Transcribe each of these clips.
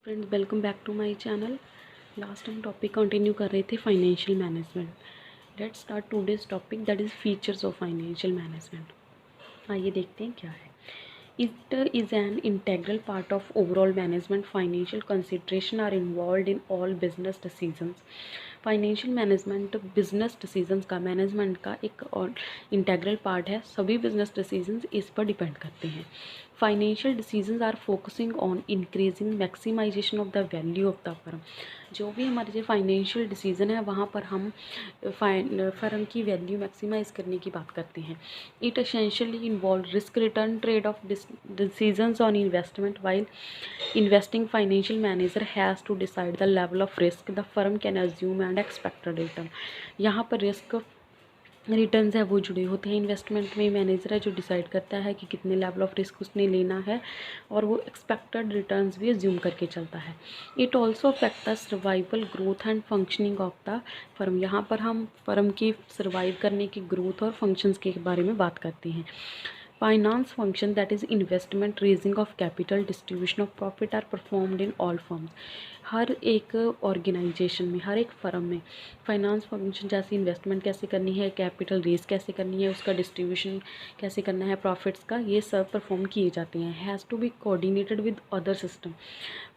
Friends, welcome back to my channel. Last हम topic continue कर रहे थे financial management. Let's start today's topic that is features of financial management. आइए देखते हैं क्या है। It is an integral part of overall management. Financial consideration are involved in all business decisions. Financial management business decisions का management का एक और integral part है। सभी बिजनेस डिसीजंस इस पर डिपेंड करते हैं। Financial decisions are focusing on increasing maximisation of the value of the firm. जो भी हमारे जो फाइनेंशियल डिसीजन है वहाँ पर हम फर्म की वैल्यू मैक्सिमाइज करने की बात करते हैं। It essentially involve risk return trade off decisions on investment. While investing, financial manager has to decide the level of risk the firm can assume and expected return. यहाँ पर risk returns है वो जुड़े होते हैं इन्वेस्टमेंट में। Manager है जो डिसाइड करता है कि कितने लेवल ऑफ रिस्क उसने लेना है और वो एक्सपेक्टेड रिटर्न्स भी अज्यूम करके चलता है। It also affect the survival growth and functioning of the firm. यहाँ पर हम फर्म की सर्वाइव करने की ग्रोथ और फंक्शंस के बारे में बात करते हैं। Finance function that is investment, raising of capital, distribution of profit are performed in all firms. हर एक ऑर्गेनाइजेशन में, हर एक फर्म में फाइनेंस फंक्शन जैसे इन्वेस्टमेंट कैसे करनी है, कैपिटल रेज कैसे करनी है, उसका डिस्ट्रीब्यूशन कैसे करना है प्रॉफिट्स का, ये सब परफॉर्म किए जाते हैं। Has to be coordinated with other system.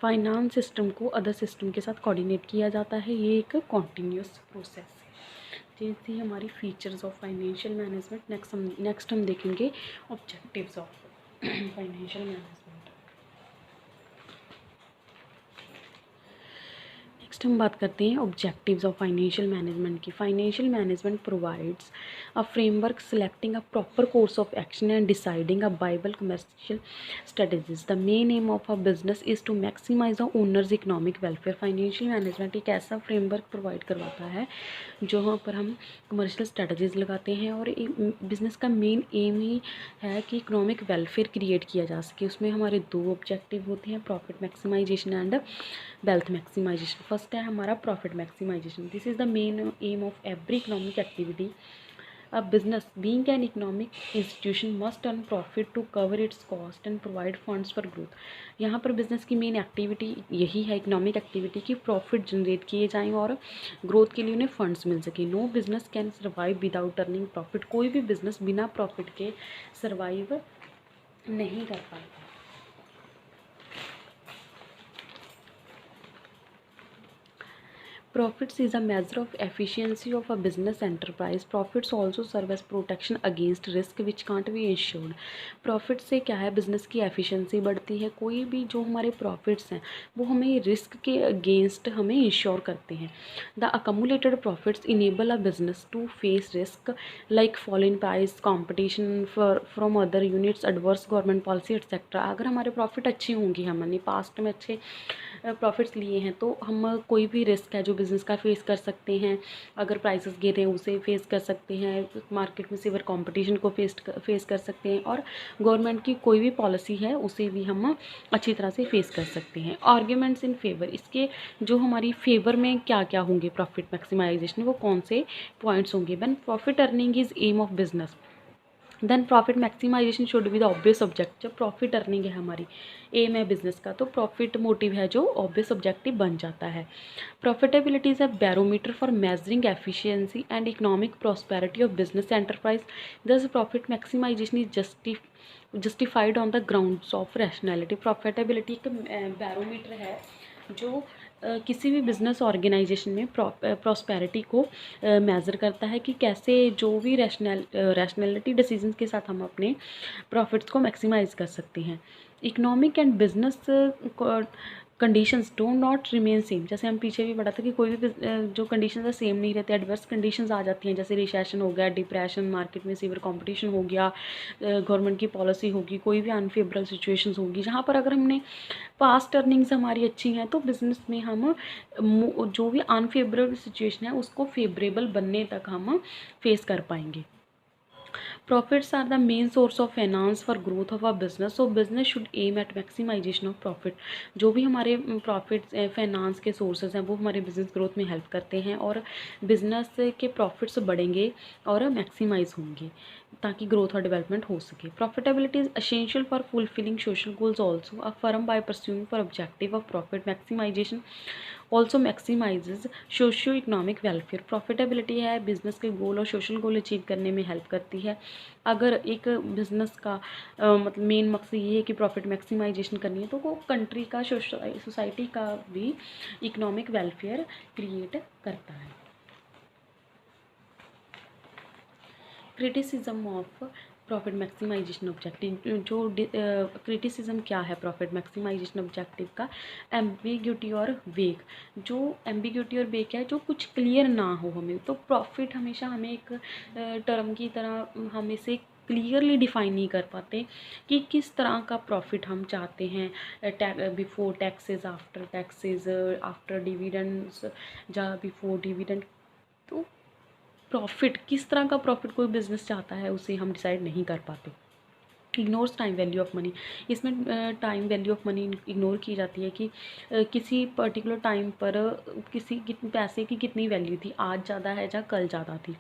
Finance system को अदर सिस्टम के साथ कोऑर्डिनेट किया जाता है। ये एक कॉन्टीन्यूस प्रोसेस है। ये थी हमारी features of financial management. Next हम देखेंगे objectives of financial management. Next हम बात करते हैं ऑब्जेक्टिव्स ऑफ फाइनेंशियल मैनेजमेंट की। Financial management provides a framework selecting a proper course of action and deciding a viable commercial strategies. The main aim of a business is to maximise the owners economic welfare. Financial management एक ऐसा framework provide करवाता है जहाँ पर हम commercial strategies लगाते हैं और बिज़नेस का मेन एम ही है कि इकोनॉमिक वेलफेयर क्रिएट किया जा सके। उसमें हमारे दो ऑब्जेक्टिव होते हैं, profit maximisation and wealth maximisation. First है हमारा profit maximisation. This is the main aim of every economic activity. A business, being an economic institution, must earn profit to cover its cost and provide funds for growth. यहाँ पर business की main activity यही है, economic activity की profit generate किए जाएँ और growth के लिए उन्हें फंड्स मिल सके। No business can survive without earning profit. कोई भी बिजनेस बिना प्रॉफिट के सर्वाइव नहीं कर पाता। Profits is a measure of efficiency of a business enterprise. Profits also serve as protection against risk which can't be insured. Profit से क्या है, बिजनेस की एफिशिएंसी बढ़ती है। कोई भी जो हमारे प्रॉफिट्स हैं वो हमें रिस्क के अगेंस्ट हमें इंश्योर करते हैं। The accumulated profits enable a business to face risk like fall in price, competition from other units, adverse government policy etcetera. अगर हमारे प्रॉफिट अच्छे होंगे, हमने पास्ट में अच्छे प्रॉफिट्स लिए हैं तो हम कोई भी रिस्क है जो बिज़नेस का फेस कर सकते हैं। अगर प्राइसेस गिरे उसे फेस कर सकते हैं, मार्केट में सीवियर कंपटीशन को फेस कर सकते हैं और गवर्नमेंट की कोई भी पॉलिसी है उसे भी हम अच्छी तरह से फेस कर सकते हैं। आर्ग्यूमेंट्स इन फेवर, इसके जो हमारी फेवर में क्या क्या होंगे प्रॉफिट मैक्सिमाइजेशन, वो कौन से पॉइंट्स होंगे। When profit earning is aim of business then profit maximisation should be the obvious object. जब प्रॉफिट अर्निंग है हमारी एम है बिजनेस का तो प्रॉफिट मोटिव है जो ऑब्वियस ऑब्जेक्टिव बन जाता है। Profitability is a barometer for measuring efficiency and economic prosperity of business enterprise. Thus profit maximisation is justified on the grounds of rationality. Profitability एक बैरोमीटर है जो किसी भी बिज़नेस ऑर्गेनाइजेशन में प्रॉस्पेरिटी को मेज़र करता है कि कैसे जो भी रैशनैलिटी डिसीजंस के साथ हम अपने प्रॉफिट्स को मैक्सिमाइज कर सकते हैं। Economic and business conditions do not remain same. जैसे हम पीछे भी पढ़ा था कि कोई भी जो कंडीशंस है सेम नहीं रहते, एडवर्स कंडीशंस आ जाती हैं, जैसे रिसेशन हो गया, डिप्रेशन, मार्केट में सीवियर कंपटीशन हो गया, गवर्नमेंट की पॉलिसी होगी, कोई भी अनफेवरेबल सिचुएशंस होगी। जहाँ पर अगर हमने पास्ट अर्निंग्स हमारी अच्छी हैं तो बिज़नेस में हम जो भी अनफेवरेबल सिचुएशन है उसको फेवरेबल बनने तक हम फेस कर पाएंगे। Profits are the main source of finance for growth of a business, so business should aim at maximization of profit. जो भी हमारे प्रॉफिट्स फाइनेंस के सोर्सेज हैं वो हमारे बिजनेस ग्रोथ में हेल्प करते हैं और बिजनेस के प्रॉफिट्स बढ़ेंगे और मैक्सिमाइज होंगे ताकि ग्रोथ और डेवलपमेंट हो सके. Profitability is essential for fulfilling social goals also. A firm by pursuing for objective of profit maximisation also maximises socio economic welfare. Profitability है बिजनेस के गोल और सोशल गोल अचीव करने में हेल्प करती है. अगर एक बिजनेस का मतलब मेन मकसद ये है कि प्रॉफिट मैक्सिमाइजेशन करनी है तो वो कंट्री का सोसाइटी का भी इकोनॉमिक वेलफेयर क्रिएट करता है. Criticism of profit maximisation objective. जो क्रिटिसिज्म क्या है प्रॉफिट मैक्सिमाइजेशन ऑब्जेक्टिव का? एम्बिग्यूटी और वेग. जो एम्बिग्यूटी और वेग है जो कुछ क्लियर ना हो हमें, तो प्रॉफिट हमेशा हमें एक टर्म की तरह हमें से क्लियरली डिफाइन नहीं कर पाते कि किस तरह का प्रॉफिट हम चाहते हैं. Before taxes, after taxes, after dividends या बिफोर डिविडेंड. तो प्रॉफिट किस तरह का प्रॉफिट कोई बिजनेस चाहता है उसे हम डिसाइड नहीं कर पाते. Ignores time value of money. इसमें time value of money ignore की जाती है कि किसी पर्टिकुलर टाइम पर किसी पैसे की कितनी वैल्यू थी, आज ज़्यादा है या कल ज़्यादा थी.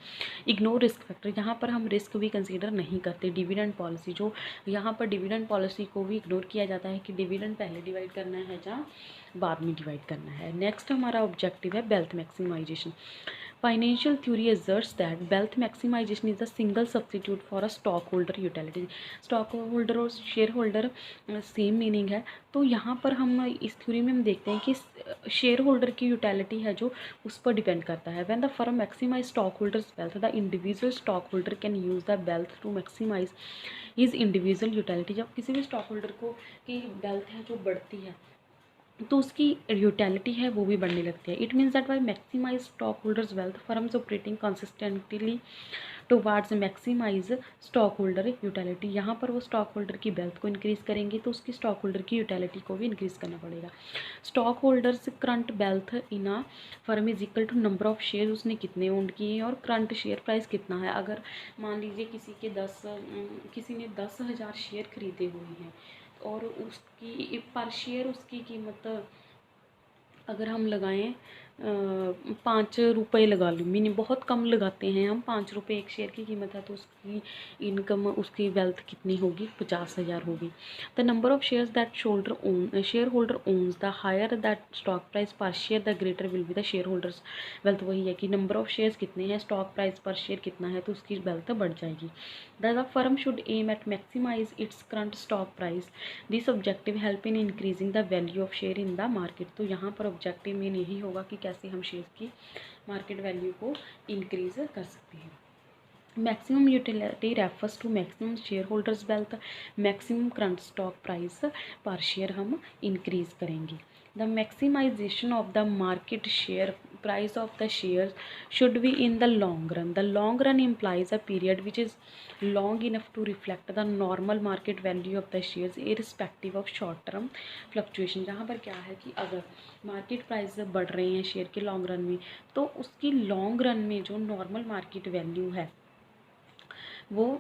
Ignore risk factor. यहाँ पर हम रिस्क भी कंसीडर नहीं करते. Dividend policy. जो यहाँ पर डिविडेंड पॉलिसी को भी इग्नोर किया जाता है कि डिविडेंड पहले डिवाइड करना है या बाद में डिवाइड करना है. नेक्स्ट हमारा ऑब्जेक्टिव है wealth maximisation. Financial theory asserts that wealth maximization is a single substitute for a stockholder utility. Stockholder और shareholder सेम मीनिंग है. तो यहाँ पर हम इस थ्योरी में हम देखते हैं कि शेयर होल्डर की यूटिलिटी है जो उस पर डिपेंड करता है. When the firm maximise stock holders wealth, the individual stock holder can use the wealth to maximise his individual utility. जब किसी भी स्टॉक होल्डर को की वेल्थ है जो बढ़ती है तो उसकी यूटिलिटी है वो भी बढ़ने लगती है. It means that by maximise stock holders wealth firms operating consistently towards maximise stock holder utility. यहाँ पर वो स्टॉक होल्डर की वेल्थ को इंक्रीज़ करेंगे तो उसकी स्टॉक होल्डर की यूटिलिटी को भी इंक्रीज़ करना पड़ेगा. Stock holders current wealth in a firm is equal to number of share, उसने कितने ओन किए हैं और करंट शेयर प्राइस कितना है. अगर मान लीजिए किसी ने 10,000 शेयर खरीदे हुए हैं और उसकी पर शेयर उसकी कीमत अगर हम लगाएं 5 रुपये लगा लूँ, मीनिंग बहुत कम लगाते हैं हम. 5 रुपये एक शेयर की कीमत है तो उसकी इनकम उसकी वेल्थ कितनी होगी? 50,000 होगी. The number of shares that share holder owns, the higher that stock price per share the greater will be the share holders wealth. वही है कि नंबर ऑफ शेयर्स कितने हैं, स्टॉक प्राइस पर शेयर कितना है तो उसकी वेल्थ बढ़ जाएगी. The firm should aim at maximise its current stock price. This objective help in increasing the value of share in the market. तो यहाँ पर ऑब्जेक्टिव मेन यही होगा कि कैसे हम शेयर की मार्केट वैल्यू को इंक्रीज कर सकते हैं. Maximum utility refers to maximum share holders wealth. Maximum current stock price per share हम इंक्रीज करेंगे. The maximisation of the market share price of the shares should be in the long run. The long run implies a period which is long enough to reflect the normal market value of the shares irrespective of short term fluctuation. जहाँ पर क्या है कि अगर market price बढ़ रहे हैं share के लॉन्ग रन में तो उसकी लॉन्ग रन में जो नॉर्मल मार्केट वैल्यू है वो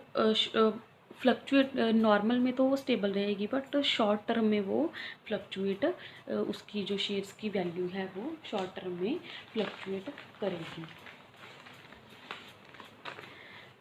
फ्लक्चुएट, नॉर्मल में तो वो स्टेबल रहेगी बट शॉर्ट टर्म में वो फ्लक्चुएट, उसकी जो शेयर्स की वैल्यू है वो शॉर्ट टर्म में फ्लक्चुएट करेगी.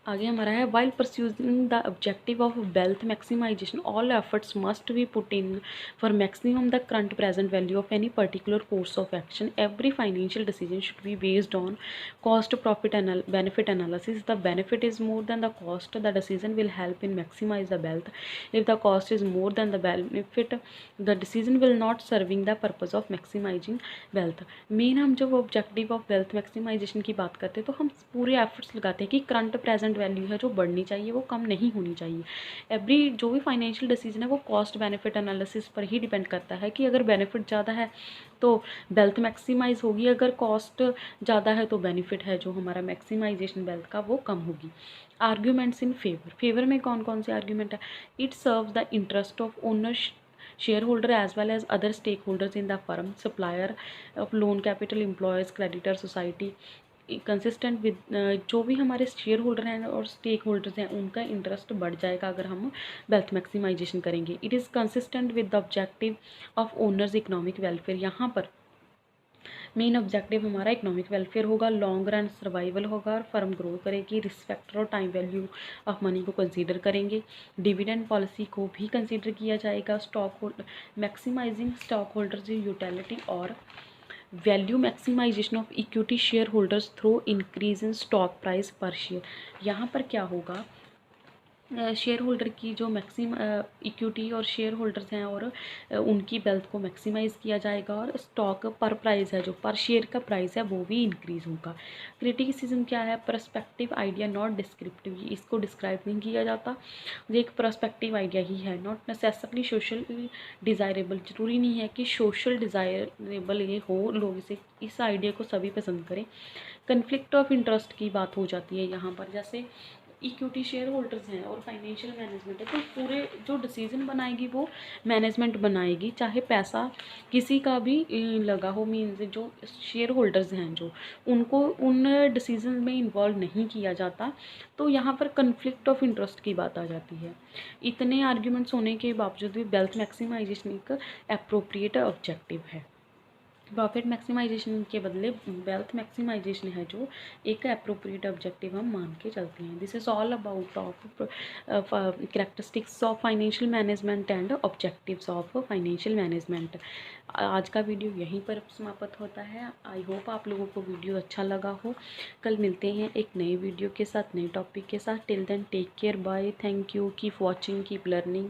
आगे हमारा है while pursuing the objective of wealth maximisation all efforts must be put in for maximum the current present value of any particular course of action. Every financial decision should be based on cost profit benefit analysis. The benefit is more than the cost, the decision will help in maximize the wealth. If the cost is more than the benefit, the decision will not serving the purpose of maximizing wealth. Main हम जब objective of wealth maximisation की बात करते हैं तो हम पूरे efforts लगाते हैं कि करंट प्रेजेंट वैल्यू है जो बढ़नी चाहिए वो कम नहीं होनी चाहिए. एवरी जो भी फाइनेंशियल डिसीजन है वो कॉस्ट बेनिफिट एनालिसिस पर ही डिपेंड करता है कि अगर बेनिफिट ज़्यादा है तो वेल्थ मैक्सिमाइज होगी, अगर कॉस्ट ज़्यादा है तो बेनिफिट है जो हमारा मैक्सिमाइजेशन वेल्थ का वो कम होगी. आर्ग्यूमेंट्स इन फेवर में कौन कौन से आर्ग्यूमेंट है? It serves the interest of owners shareholder as well as other stakeholders in the firm, supplier of loan capital, employees, creditor, society. Consistent with जो भी हमारे शेयर होल्डर हैं और स्टेक होल्डर्स हैं उनका इंटरेस्ट बढ़ जाएगा अगर हम वेल्थ मैक्सिमाइजेशन करेंगे। It is consistent with the objective of owners economic welfare. यहाँ पर मेन ऑब्जेक्टिव हमारा इकोनॉमिक वेलफेयर होगा, लॉन्ग रन सर्वाइवल होगा और फर्म ग्रो करेगी, रिस्पेक्ट और टाइम वैल्यू ऑफ मनी को कंसीडर करेंगे, डिविडेंड पॉलिसी को भी कंसीडर किया जाएगा, stock holder maximising stock holders utility और value maximisation of equity share holders through increase in stock price per share. यहाँ पर क्या होगा, शेयर होल्डर की जो मैक्सिम इक्विटी और शेयर होल्डर्स हैं और उनकी वेल्थ को मैक्सिमाइज़ किया जाएगा और स्टॉक पर प्राइस है जो पर शेयर का प्राइस है वो भी इंक्रीज़ होगा। क्रिटिसिज्म क्या है, पर्सपेक्टिव आइडिया नॉट डिस्क्रिप्टिव, इसको डिस्क्राइब नहीं किया जाता, ये एक पर्सपेक्टिव आइडिया ही है, नॉट नेसेसरली सोशल डिज़ायरेबल, ज़रूरी नहीं है कि सोशल डिज़ायरेबल ये हो, लोग इस आइडिया को सभी पसंद करें। कन्फ्लिक्ट ऑफ इंटरेस्ट की बात हो जाती है यहाँ पर, जैसे इक्विटी शेयर होल्डर्स हैं और फाइनेंशियल मैनेजमेंट है तो पूरे जो डिसीजन बनाएगी वो मैनेजमेंट बनाएगी, चाहे पैसा किसी का भी लगा हो, मीन्स जो शेयर होल्डर्स हैं जो उनको उन डिसीजन में इन्वॉल्व नहीं किया जाता। तो यहाँ पर कन्फ्लिक्ट ऑफ इंटरेस्ट की बात आ जाती है। इतने आर्ग्यूमेंट्स होने के बावजूद भी वेल्थ मैक्सिमाइजेशन एक अप्रोप्रिएट ऑब्जेक्टिव है। प्रॉफिट मैक्सिमाइजेशन के बदले वेल्थ मैक्सिमाइजेशन है जो एक अप्रोप्रिएट ऑब्जेक्टिव हम मान के चलते हैं। This is all about of characteristics of financial management and objectives of financial management. आज का वीडियो यहीं पर समाप्त होता है। आई होप आप लोगों को वीडियो अच्छा लगा हो। कल मिलते हैं एक नए वीडियो के साथ, नए टॉपिक के साथ। Till then take care, bye, thank you, keep watching, keep learning.